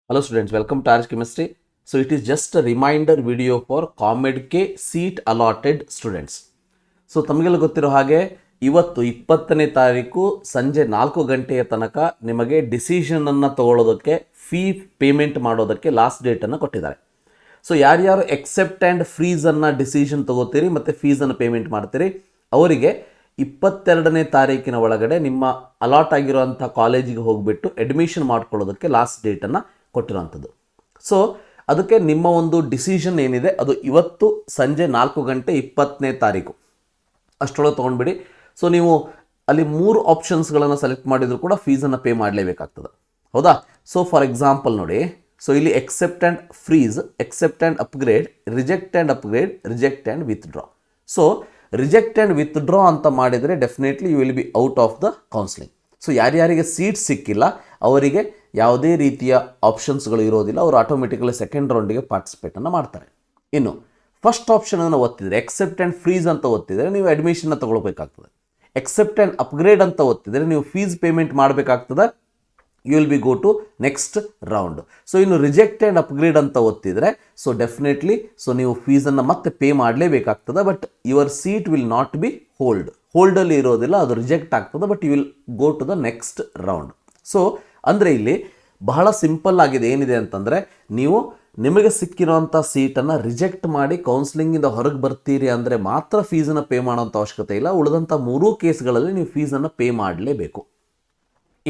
Hello students, welcome to RHchemistry. So it is just a reminder video for COMEDK seat allotted students. So ತಮಗೆಲ್ಲ ಗೊತ್ತಿರೋ ಹಾಗೆ ಇವತ್ತು 20ನೇ ತಾರೀಕು ಸಂಜೆ 4 ಗಂಟೆಯ ತನಕ ನಿಮಗೆ ಡಿಸಿಷನನ್ನು ತಗೊಳ್ಳೋದಕ್ಕೆ ಫೀ ಪೇಮೆಂಟ್ ಮಾಡೋದಕ್ಕೆ ಲಾಸ್ಟ್ ಡೇಟನ್ನು ಕೊಟ್ಟಿದ್ದಾರೆ. ಸೊ ಯಾರ್ಯಾರು ಎಕ್ಸೆಪ್ಟ್ ಆ್ಯಂಡ್ ಫ್ರೀಸನ್ನು ಡಿಸಿಷನ್ ತಗೋತೀರಿ ಮತ್ತು ಫೀಸನ್ನು ಪೇಮೆಂಟ್ ಮಾಡ್ತೀರಿ ಅವರಿಗೆ 22ನೇ ತಾರೀಕಿನ ಒಳಗಡೆ ನಿಮ್ಮ ಅಲಾಟ್ ಆಗಿರುವಂಥ ಕಾಲೇಜಿಗೆ ಹೋಗಿಬಿಟ್ಟು ಅಡ್ಮಿಷನ್ ಮಾಡ್ಕೊಳ್ಳೋದಕ್ಕೆ ಲಾಸ್ಟ್ ಡೇಟನ್ನು ಕೊಟ್ಟಿರುವಂಥದ್ದು. ಸೊ ಅದಕ್ಕೆ ನಿಮ್ಮ ಒಂದು ಡಿಸಿಷನ್ ಏನಿದೆ ಅದು ಇವತ್ತು ಸಂಜೆ 4 ಗಂಟೆ 20ನೇ ತಾರೀಕು ಅಷ್ಟರೊಳಗೆ ತೊಗೊಂಡ್ಬಿಡಿ. ಸೊ ನೀವು ಅಲ್ಲಿ 3 ಆಪ್ಷನ್ಸ್ಗಳನ್ನು ಸೆಲೆಕ್ಟ್ ಮಾಡಿದರೂ ಕೂಡ ಫೀಸನ್ನು ಪೇ ಮಾಡಲೇಬೇಕಾಗ್ತದೆ, ಹೌದಾ? ಸೊ ಫಾರ್ ಎಕ್ಸಾಂಪಲ್ ನೋಡಿ, ಸೊ ಇಲ್ಲಿ accept and freeze, accept and upgrade, reject and upgrade, reject and withdraw. So reject and withdraw ಅಂತ ಮಾಡಿದರೆ definitely you will be out of the counselling. So ಯಾರ್ಯಾರಿಗೆ seat ಸಿಕ್ಕಿಲ್ಲ ಅವರಿಗೆ ಯಾವುದೇ ರೀತಿಯ ಆಪ್ಷನ್ಸ್ಗಳು ಇರೋದಿಲ್ಲ, ಅವರು ಆಟೋಮೆಟಿಕಲಿ ಸೆಕೆಂಡ್ ರೌಂಡಿಗೆ ಪಾರ್ಟಿಸಿಪೇಟನ್ನು ಮಾಡ್ತಾರೆ. ಇನ್ನು ಫಸ್ಟ್ ಆಪ್ಷನನ್ನು ಒತ್ತಿದರೆ ಎಕ್ಸೆಪ್ಟ್ ಆ್ಯಂಡ್ ಫ್ರೀಸ್ ಅಂತ ಒತ್ತಿದರೆ ನೀವು ಅಡ್ಮಿಷನ್ನ ತೊಗೊಳ್ಬೇಕಾಗ್ತದೆ. ಎಕ್ಸೆಪ್ಟ್ ಆ್ಯಂಡ್ ಅಪ್ಗ್ರೇಡ್ ಅಂತ ಒತ್ತಿದರೆ ನೀವು ಫೀಸ್ ಪೇಮೆಂಟ್ ಮಾಡಬೇಕಾಗ್ತದೆ, you will be go to next round. So ಇನ್ನು ರಿಜೆಕ್ಟ್ ಆ್ಯಂಡ್ ಅಪ್ಗ್ರೇಡ್ ಅಂತ ಒತ್ತಿದರೆ ಸೊ ಡೆಫಿನೆಟ್ಲಿ ಸೊ ನೀವು ಫೀಸನ್ನು ಮತ್ತೆ ಪೇ ಮಾಡಲೇಬೇಕಾಗ್ತದೆ, but your seat will not be ಹೋಲ್ಡಲ್ಲಿ ಇರೋದಿಲ್ಲ, ಅದು ರಿಜೆಕ್ಟ್ ಆಗ್ತದೆ, but you will go to the next round. So ಅಂದರೆ ಇಲ್ಲಿ ಬಹಳ ಸಿಂಪಲ್ ಆಗಿದೆ. ಏನಿದೆ ಅಂತಂದರೆ ನೀವು ನಿಮಗೆ ಸಿಕ್ಕಿರೋಂಥ ಸೀಟನ್ನು ರಿಜೆಕ್ಟ್ ಮಾಡಿ ಕೌನ್ಸಿಲಿಂಗಿಂದ ಹೊರಗೆ ಬರ್ತೀರಿ ಅಂದರೆ ಮಾತ್ರ ಫೀಸನ್ನು ಪೇ ಮಾಡೋಂಥ ಅವಶ್ಯಕತೆ ಇಲ್ಲ. ಉಳಿದಂಥ 3 ಕೇಸ್ಗಳಲ್ಲಿ ನೀವು ಫೀಸನ್ನು ಪೇ ಮಾಡಲೇಬೇಕು.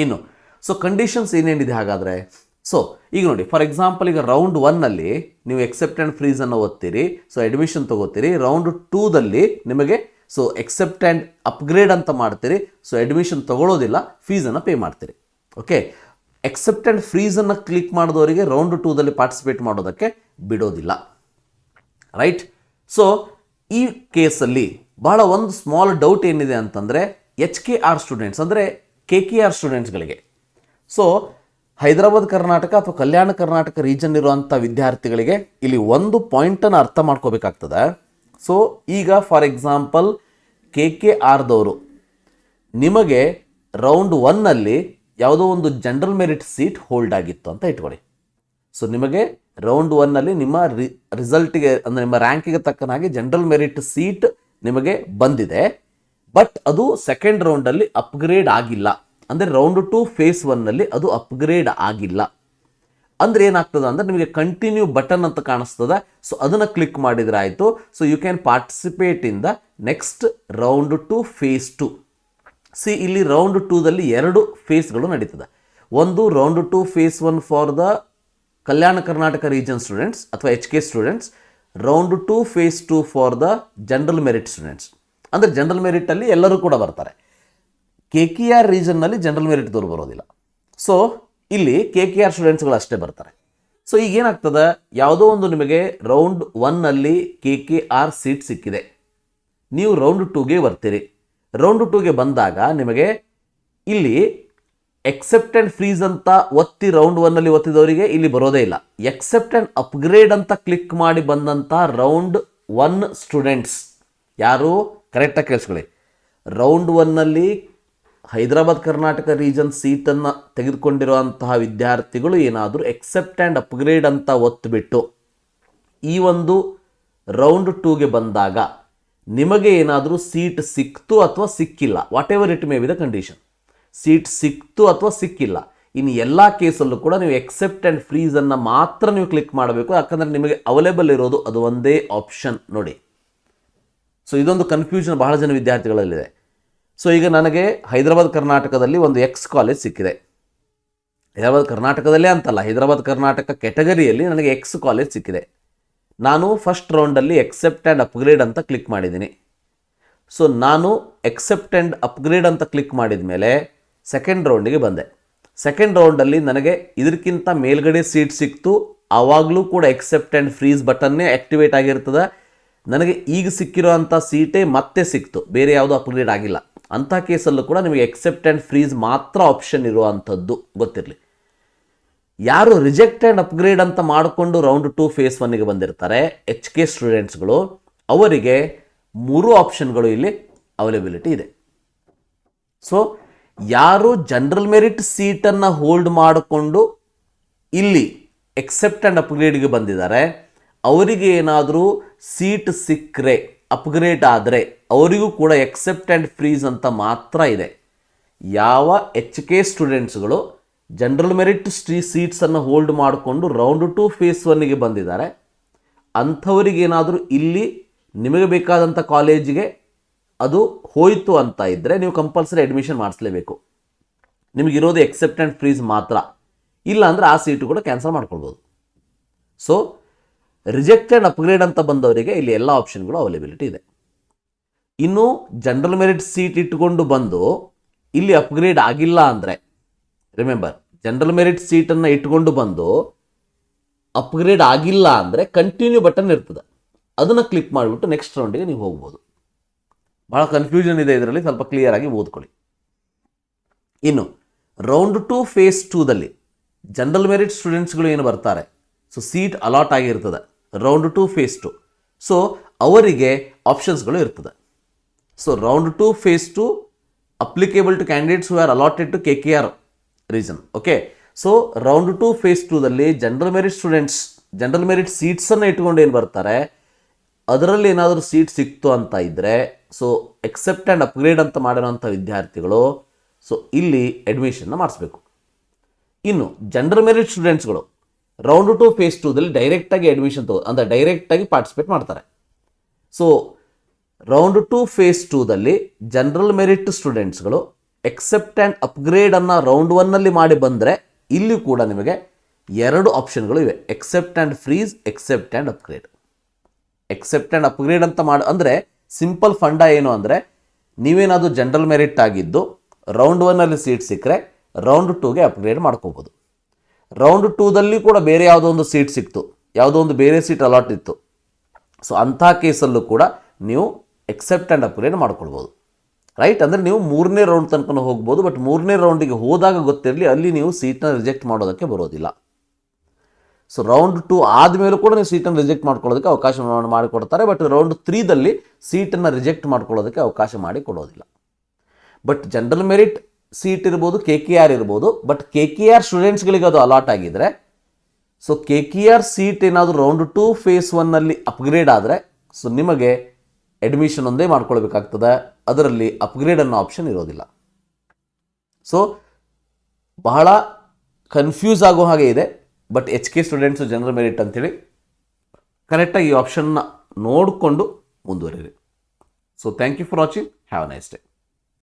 ಇನ್ನು ಸೊ ಕಂಡೀಷನ್ಸ್ ಏನೇನಿದೆ ಹಾಗಾದರೆ, ಸೊ ಈಗ ನೋಡಿ ಫಾರ್ ಎಕ್ಸಾಂಪಲ್ ಈಗ ರೌಂಡ್ 1ನಲ್ಲಿ ನೀವು ಎಕ್ಸೆಪ್ಟ್ ಆ್ಯಂಡ್ ಫ್ರೀಸನ್ನು ಓದ್ತೀರಿ, ಸೊ ಅಡ್ಮಿಷನ್ ತೊಗೋತೀರಿ. ರೌಂಡ್ 2ದಲ್ಲಿ ನಿಮಗೆ ಸೊ ಎಕ್ಸೆಪ್ಟ್ ಆ್ಯಂಡ್ ಅಪ್ಗ್ರೇಡ್ ಅಂತ ಮಾಡ್ತೀರಿ, ಸೊ ಅಡ್ಮಿಷನ್ ತೊಗೊಳ್ಳೋದಿಲ್ಲ, ಫೀಸನ್ನು ಪೇ ಮಾಡ್ತೀರಿ. ಓಕೆ, ಎಕ್ಸೆಪ್ಟ್ ಆ್ಯಂಡ್ ಫ್ರೀಸನ್ನು ಕ್ಲಿಕ್ ಮಾಡಿದವರಿಗೆ ರೌಂಡ್ 2ದಲ್ಲಿ ಪಾರ್ಟಿಸಿಪೇಟ್ ಮಾಡೋದಕ್ಕೆ ಬಿಡೋದಿಲ್ಲ, ರೈಟ್? ಸೊ ಈ ಕೇಸಲ್ಲಿ ಬಹಳ ಒಂದು ಸ್ಮಾಲ್ ಡೌಟ್ ಏನಿದೆ ಅಂತಂದರೆ HKR ಸ್ಟೂಡೆಂಟ್ಸ್ ಅಂದರೆ KKR ಸ್ಟೂಡೆಂಟ್ಸ್ಗಳಿಗೆ, ಸೊ ಹೈದರಾಬಾದ್ ಕರ್ನಾಟಕ ಅಥವಾ ಕಲ್ಯಾಣ ಕರ್ನಾಟಕ ರೀಜನ್ ಇರುವಂಥ ವಿದ್ಯಾರ್ಥಿಗಳಿಗೆ ಇಲ್ಲಿ ಒಂದು ಪಾಯಿಂಟನ್ನು ಅರ್ಥ ಮಾಡ್ಕೋಬೇಕಾಗ್ತದೆ. ಸೊ ಈಗ ಫಾರ್ ಎಕ್ಸಾಂಪಲ್ KKRದವರು ನಿಮಗೆ ರೌಂಡ್ 1ನಲ್ಲಿ ಯಾವುದೋ ಒಂದು ಜನರಲ್ ಮೆರಿಟ್ ಸೀಟ್ ಹೋಲ್ಡ್ ಆಗಿತ್ತು ಅಂತ ಇಟ್ಕೊಳ್ಳಿ. ಸೊ ನಿಮಗೆ ರೌಂಡ್ 1ನಲ್ಲಿ ನಿಮ್ಮ ರಿಸಲ್ಟಿಗೆ ಅಂದರೆ ನಿಮ್ಮ ರ್ಯಾಂಕಿಗೆ ತಕ್ಕನಾಗಿ ಜನರಲ್ ಮೆರಿಟ್ ಸೀಟ್ ನಿಮಗೆ ಬಂದಿದೆ, ಬಟ್ ಅದು ಸೆಕೆಂಡ್ ರೌಂಡಲ್ಲಿ ಅಪ್ಗ್ರೇಡ್ ಆಗಿಲ್ಲ. ಅಂದರೆ ರೌಂಡ್ 2 ಫೇಸ್ 1ನಲ್ಲಿ ಅದು ಅಪ್ಗ್ರೇಡ್ ಆಗಿಲ್ಲ. ಅಂದರೆ ಏನಾಗ್ತದೆ ಅಂದರೆ ನಿಮಗೆ ಕಂಟಿನ್ಯೂ ಬಟನ್ ಅಂತ ಕಾಣಿಸ್ತದೆ, ಸೊ ಅದನ್ನು ಕ್ಲಿಕ್ ಮಾಡಿದರೆ ಆಯಿತು. So you can participate in the next round 2 phase 2. See ಇಲ್ಲಿ ರೌಂಡ್ 2ದಲ್ಲಿ 2 ಫೇಸ್ಗಳು ನಡೀತದೆ. ಒಂದು round 2 phase 1 for the Kalyana Karnataka region students ಅಥವಾ HK students, round 2 phase 2 for the general merit students. ಅಂದರೆ ಜನರಲ್ ಮೆರಿಟಲ್ಲಿ ಎಲ್ಲರೂ ಕೂಡ ಬರ್ತಾರೆ, KKR ರೀಜನ್ನಲ್ಲಿ ಜನರಲ್ ಮೆರಿಟ್ದವರು ಬರೋದಿಲ್ಲ. ಸೊ ಇಲ್ಲಿ KKR ಸ್ಟೂಡೆಂಟ್ಸ್ಗಳು ಅಷ್ಟೇ ಬರ್ತಾರೆ. ಸೊ ಈಗ ಏನಾಗ್ತದೆ, ಯಾವುದೋ ಒಂದು ನಿಮಗೆ ರೌಂಡ್ 1ನಲ್ಲಿ KKR ಸೀಟ್ ಸಿಕ್ಕಿದೆ, ನೀವು ರೌಂಡ್ 2ಗೆ ಬರ್ತೀರಿ. ರೌಂಡ್ 2ಗೆ ಬಂದಾಗ ನಿಮಗೆ ಇಲ್ಲಿ ಎಕ್ಸೆಪ್ಟ್ ಆ್ಯಂಡ್ ಫ್ರೀಸ್ ಅಂತ ಒತ್ತಿ ರೌಂಡ್ 1ನಲ್ಲಿ ಒತ್ತಿದವರಿಗೆ ಇಲ್ಲಿ ಬರೋದೇ ಇಲ್ಲ. ಎಕ್ಸೆಪ್ಟ್ ಆ್ಯಂಡ್ ಅಪ್ಗ್ರೇಡ್ ಅಂತ ಕ್ಲಿಕ್ ಮಾಡಿ ಬಂದಂಥ ರೌಂಡ್ 1 ಸ್ಟೂಡೆಂಟ್ಸ್ ಯಾರು ಕರೆಕ್ಟಾಗಿ ಕೇಳಿಸ್ಕೊಳ್ಳಿ, ರೌಂಡ್ 1ನಲ್ಲಿ ಹೈದರಾಬಾದ್ ಕರ್ನಾಟಕ ರೀಜನ್ ಸೀಟನ್ನು ತೆಗೆದುಕೊಂಡಿರುವಂತಹ ವಿದ್ಯಾರ್ಥಿಗಳು ಏನಾದರೂ ಎಕ್ಸೆಪ್ಟ್ ಆ್ಯಂಡ್ ಅಪ್ಗ್ರೇಡ್ ಅಂತ ಒತ್ತಿಬಿಟ್ಟು ಈ ಒಂದು ರೌಂಡ್ 2ಗೆ ಬಂದಾಗ ನಿಮಗೆ ಏನಾದರೂ ಸೀಟ್ ಸಿಕ್ತು ಅಥವಾ ಸಿಕ್ಕಿಲ್ಲ, what ever it may be the condition, seat ಸಿಕ್ತು ಅಥವಾ ಸಿಕ್ಕಿಲ್ಲ, ಇನ್ನು ಎಲ್ಲ ಕೇಸಲ್ಲೂ ಕೂಡ ನೀವು ಎಕ್ಸೆಪ್ಟ್ ಆ್ಯಂಡ್ ಫ್ರೀಸನ್ನು ಮಾತ್ರ ನೀವು ಕ್ಲಿಕ್ ಮಾಡಬೇಕು. ಯಾಕಂದರೆ ನಿಮಗೆ ಅವೈಲೇಬಲ್ ಇರೋದು ಅದು ಒಂದೇ ಆಪ್ಷನ್ ನೋಡಿ. ಸೊ ಇದೊಂದು ಕನ್ಫ್ಯೂಷನ್ ಬಹಳ ಜನ ವಿದ್ಯಾರ್ಥಿಗಳಲ್ಲಿದೆ. ಸೊ ಈಗ ನನಗೆ ಹೈದರಾಬಾದ್ ಕರ್ನಾಟಕದಲ್ಲಿ ಒಂದು X ಕಾಲೇಜ್ ಸಿಕ್ಕಿದೆ. ಹೈದರಾಬಾದ್ ಕರ್ನಾಟಕದಲ್ಲೇ ಅಂತಲ್ಲ, ಹೈದರಾಬಾದ್ ಕರ್ನಾಟಕ ಕೆಟಗರಿಯಲ್ಲಿ ನನಗೆ X ಕಾಲೇಜ್ ಸಿಕ್ಕಿದೆ. ನಾನು ಫಸ್ಟ್ ರೌಂಡಲ್ಲಿ ಎಕ್ಸೆಪ್ಟ್ ಆ್ಯಂಡ್ ಅಪ್ಗ್ರೇಡ್ ಅಂತ ಕ್ಲಿಕ್ ಮಾಡಿದ್ದೀನಿ. ಸೊ ನಾನು ಎಕ್ಸೆಪ್ಟ್ ಆ್ಯಂಡ್ ಅಪ್ಗ್ರೇಡ್ ಅಂತ ಕ್ಲಿಕ್ ಮಾಡಿದ ಮೇಲೆ ಸೆಕೆಂಡ್ ರೌಂಡಿಗೆ ಬಂದೆ. ಸೆಕೆಂಡ್ ರೌಂಡಲ್ಲಿ ನನಗೆ ಇದಕ್ಕಿಂತ ಮೇಲ್ಗಡೆ ಸೀಟ್ ಸಿಕ್ತು, ಆವಾಗಲೂ ಕೂಡ ಎಕ್ಸೆಪ್ಟ್ ಆ್ಯಂಡ್ ಫ್ರೀಸ್ ಬಟನ್ನೇ ಆ್ಯಕ್ಟಿವೇಟ್ ಆಗಿರ್ತದೆ. ನನಗೆ ಈಗ ಸಿಕ್ಕಿರೋ ಅಂಥ ಸೀಟೇ ಮತ್ತೆ ಸಿಕ್ತು, ಬೇರೆ ಯಾವುದೂ ಅಪ್ಗ್ರೇಡ್ ಆಗಿಲ್ಲ. ಅಂಥ ಕೇಸಲ್ಲೂ ಕೂಡ ನಿಮಗೆ ಎಕ್ಸೆಪ್ಟ್ ಆ್ಯಂಡ್ ಫ್ರೀಸ್ ಮಾತ್ರ ಆಪ್ಷನ್ ಇರುವಂಥದ್ದು ಗೊತ್ತಿರಲಿ. ಯಾರು ರಿಜೆಕ್ಟ್ ಆ್ಯಂಡ್ ಅಪ್ಗ್ರೇಡ್ ಅಂತ ಮಾಡಿಕೊಂಡು ರೌಂಡ್ 2 ಫೇಸ್ 1ಗೆ ಬಂದಿರ್ತಾರೆ HK ಸ್ಟೂಡೆಂಟ್ಸ್ಗಳು, ಅವರಿಗೆ 3 ಆಪ್ಷನ್ಗಳು ಇಲ್ಲಿ ಅವೈಲೇಬಿಲಿಟಿ ಇದೆ. ಸೊ ಯಾರು ಜನರಲ್ ಮೆರಿಟ್ ಸೀಟನ್ನು ಹೋಲ್ಡ್ ಮಾಡಿಕೊಂಡು ಇಲ್ಲಿ ಎಕ್ಸೆಪ್ಟ್ ಆ್ಯಂಡ್ ಅಪ್ಗ್ರೇಡ್ಗೆ ಬಂದಿದ್ದಾರೆ, ಅವರಿಗೆ ಏನಾದರೂ ಸೀಟ್ ಸಿಕ್ಕರೆ ಅಪ್ಗ್ರೇಡ್ ಆದರೆ ಅವರಿಗೂ ಕೂಡ ಎಕ್ಸೆಪ್ಟ್ ಆ್ಯಂಡ್ ಫ್ರೀಸ್ ಅಂತ ಮಾತ್ರ ಇದೆ. ಯಾವ HK ಸ್ಟೂಡೆಂಟ್ಸ್ಗಳು ಜನರಲ್ ಮೆರಿಟ್ ಸೀಟ್ಸನ್ನು ಹೋಲ್ಡ್ ಮಾಡಿಕೊಂಡು ರೌಂಡ್ 2 ಫೇಸ್ 1ಗೆ ಬಂದಿದ್ದಾರೆ, ಅಂಥವರಿಗೇನಾದರೂ ಇಲ್ಲಿ ನಿಮಗೆ ಬೇಕಾದಂಥ ಕಾಲೇಜಿಗೆ ಅದು ಹೋಯಿತು ಅಂತ ಇದ್ದರೆ ನೀವು ಕಂಪಲ್ಸರಿ ಅಡ್ಮಿಷನ್ ಮಾಡಿಸ್ಲೇಬೇಕು. ನಿಮಗಿರೋದು ಎಕ್ಸೆಪ್ಟ್ ಆ್ಯಂಡ್ ಫ್ರೀಸ್ ಮಾತ್ರ, ಇಲ್ಲ ಅಂದರೆ ಆ ಸೀಟು ಕೂಡ ಕ್ಯಾನ್ಸಲ್ ಮಾಡ್ಕೊಳ್ಬೋದು. ಸೊ ರಿಜೆಕ್ಟ್ ಆ್ಯಂಡ್ ಅಪ್ಗ್ರೇಡ್ ಅಂತ ಬಂದವರಿಗೆ ಇಲ್ಲಿ ಎಲ್ಲ ಆಪ್ಷನ್ಗಳು ಅವೈಲೇಬಿಲಿಟಿ ಇದೆ. ಇನ್ನು ಜನರಲ್ ಮೆರಿಟ್ ಸೀಟ್ ಇಟ್ಟುಕೊಂಡು ಬಂದು ಇಲ್ಲಿ ಅಪ್ಗ್ರೇಡ್ ಆಗಿಲ್ಲ ಅಂದರೆ, ರಿಮೆಂಬರ್ ಜನರಲ್ ಮೆರಿಟ್ ಸೀಟನ್ನು ಇಟ್ಕೊಂಡು ಬಂದು ಅಪ್ಗ್ರೇಡ್ ಆಗಿಲ್ಲ ಅಂದರೆ ಕಂಟಿನ್ಯೂ ಬಟನ್ ಇರ್ತದೆ, ಅದನ್ನು ಕ್ಲಿಕ್ ಮಾಡಿಬಿಟ್ಟು ನೆಕ್ಸ್ಟ್ ರೌಂಡಿಗೆ ನೀವು ಹೋಗ್ಬೋದು. ಭಾಳ ಕನ್ಫ್ಯೂಷನ್ ಇದೆ ಇದರಲ್ಲಿ, ಸ್ವಲ್ಪ ಕ್ಲಿಯರಾಗಿ ಓದ್ಕೊಳ್ಳಿ. ಇನ್ನು ರೌಂಡ್ 2 ಫೇಸ್ 2ದಲ್ಲಿ ಜನರಲ್ ಮೆರಿಟ್ ಸ್ಟೂಡೆಂಟ್ಸ್ಗಳು ಏನು ಬರ್ತಾರೆ, ಸೊ ಸೀಟ್ ಅಲಾಟ್ ಆಗಿರ್ತದೆ ರೌಂಡ್ 2 ಫೇಸ್ 2. ಸೊ ಅವರಿಗೆ ಆಪ್ಷನ್ಸ್ಗಳು ಇರ್ತದೆ. So round 2 phase 2 applicable to candidates who are allotted to KKR reason. Okay, so round 2 phase 2ದಲ್ಲಿ general merit students general merit ಸೀಟ್ಸನ್ನು ಇಟ್ಕೊಂಡು ಏನು ಬರ್ತಾರೆ, ಅದರಲ್ಲಿ ಏನಾದರೂ ಸೀಟ್ ಸಿಕ್ತು ಅಂತ ಇದ್ದರೆ, ಸೊ ಎಕ್ಸೆಪ್ಟ್ ಆ್ಯಂಡ್ ಅಪ್ಗ್ರೇಡ್ ಅಂತ ಮಾಡಿರೋಂಥ ವಿದ್ಯಾರ್ಥಿಗಳು ಸೊ ಇಲ್ಲಿ ಅಡ್ಮಿಷನ್ನ ಮಾಡಿಸ್ಬೇಕು. ಇನ್ನು ಜನರಲ್ ಮೆರಿಟ್ ಸ್ಟೂಡೆಂಟ್ಸ್ಗಳು ರೌಂಡ್ 2 ಫೇಸ್ 2ದಲ್ಲಿ ಡೈರೆಕ್ಟಾಗಿ ಅಡ್ಮಿಷನ್ ಅಂದರೆ ಡೈರೆಕ್ಟಾಗಿ ಪಾರ್ಟಿಸಿಪೇಟ್ ಮಾಡ್ತಾರೆ. ಸೊ ರೌಂಡ್ 2 ಫೇಸ್ 2ದಲ್ಲಿ ಜನರಲ್ ಮೆರಿಟ್ ಸ್ಟೂಡೆಂಟ್ಸ್ಗಳು ಎಕ್ಸೆಪ್ಟ್ ಆ್ಯಂಡ್ ಅಪ್ಗ್ರೇಡನ್ನು ರೌಂಡ್ 1ನಲ್ಲಿ ಮಾಡಿ ಬಂದರೆ ಇಲ್ಲಿ ಕೂಡ ನಿಮಗೆ 2 ಆಪ್ಷನ್ಗಳು ಇವೆ, accept and freeze, accept and upgrade. Accept and upgrade ಅಂತ ಅಂದರೆ ಸಿಂಪಲ್ ಫಂಡ ಏನು ಅಂದರೆ, ನೀವೇನಾದರೂ ಜನರಲ್ ಮೆರಿಟ್ ಆಗಿದ್ದು ರೌಂಡ್ 1ನಲ್ಲಿ ಸೀಟ್ ಸಿಕ್ಕರೆ ರೌಂಡ್ 2ಗೆ ಅಪ್ಗ್ರೇಡ್ ಮಾಡ್ಕೋಬೋದು. ರೌಂಡ್ 2ದಲ್ಲಿ ಕೂಡ ಬೇರೆ ಯಾವುದೋ ಒಂದು ಸೀಟ್ ಸಿಕ್ತು, ಯಾವುದೋ ಒಂದು ಬೇರೆ ಸೀಟ್ ಅಲಾಟ್ ಇತ್ತು, ಸೊ ಅಂಥ ಕೇಸಲ್ಲೂ ಕೂಡ ನೀವು ಎಕ್ಸೆಪ್ಟ್ ಆ್ಯಂಡ್ ಅಪ್ಗ್ರೇಡ್ ಮಾಡ್ಕೊಳ್ಬೋದು. ರೈಟ್, ಅಂದರೆ ನೀವು 3ನೇ ರೌಂಡ್ ತನಕ ಹೋಗ್ಬೋದು, ಬಟ್ 3ನೇ ರೌಂಡಿಗೆ ಹೋದಾಗ ಗೊತ್ತಿರಲಿ ಅಲ್ಲಿ ನೀವು ಸೀಟನ್ನ ರಿಜೆಕ್ಟ್ ಮಾಡೋದಕ್ಕೆ ಬರೋದಿಲ್ಲ. ಸೊ ರೌಂಡ್ 2 ಆದಮೇಲೂ ಕೂಡ ನೀವು ಸೀಟನ್ನು ರಿಜೆಕ್ಟ್ ಮಾಡ್ಕೊಳ್ಳೋದಕ್ಕೆ ಅವಕಾಶ ಮಾಡಿಕೊಡ್ತಾರೆ, ಬಟ್ ರೌಂಡ್ 3ದಲ್ಲಿ ಸೀಟನ್ನು ರಿಜೆಕ್ಟ್ ಮಾಡ್ಕೊಳ್ಳೋದಕ್ಕೆ ಅವಕಾಶ ಮಾಡಿ ಕೊಡೋದಿಲ್ಲ. ಬಟ್ ಜನರಲ್ ಮೆರಿಟ್ ಸೀಟ್ ಇರ್ಬೋದು, KKR ಇರ್ಬೋದು, ಬಟ್ KKR ಸ್ಟೂಡೆಂಟ್ಸ್ಗಳಿಗೆ ಅದು ಅಲಾಟ್ ಆಗಿದ್ದರೆ, ಸೊ KKR ಸೀಟ್ ಏನಾದರೂ ರೌಂಡ್ 2 ಫೇಸ್ 1ನಲ್ಲಿ ಅಪ್ಗ್ರೇಡ್ ಆದರೆ ಸೊ ನಿಮಗೆ ಅಡ್ಮಿಷನ್ ಒಂದೇ ಮಾಡ್ಕೊಳ್ಬೇಕಾಗ್ತದೆ, ಅದರಲ್ಲಿ ಅಪ್ಗ್ರೇಡ್ ಅನ್ನೋ ಆಪ್ಷನ್ ಇರೋದಿಲ್ಲ. ಸೊ ಬಹಳ ಕನ್ಫ್ಯೂಸ್ ಆಗೋ ಹಾಗೆ ಇದೆ, but HK students general merit ಅಂತೇಳಿ ಕರೆಕ್ಟಾಗಿ ಈ ಆಪ್ಷನ್ನ ನೋಡಿಕೊಂಡು ಮುಂದುವರಿರಿ. So thank you for watching, have a nice day.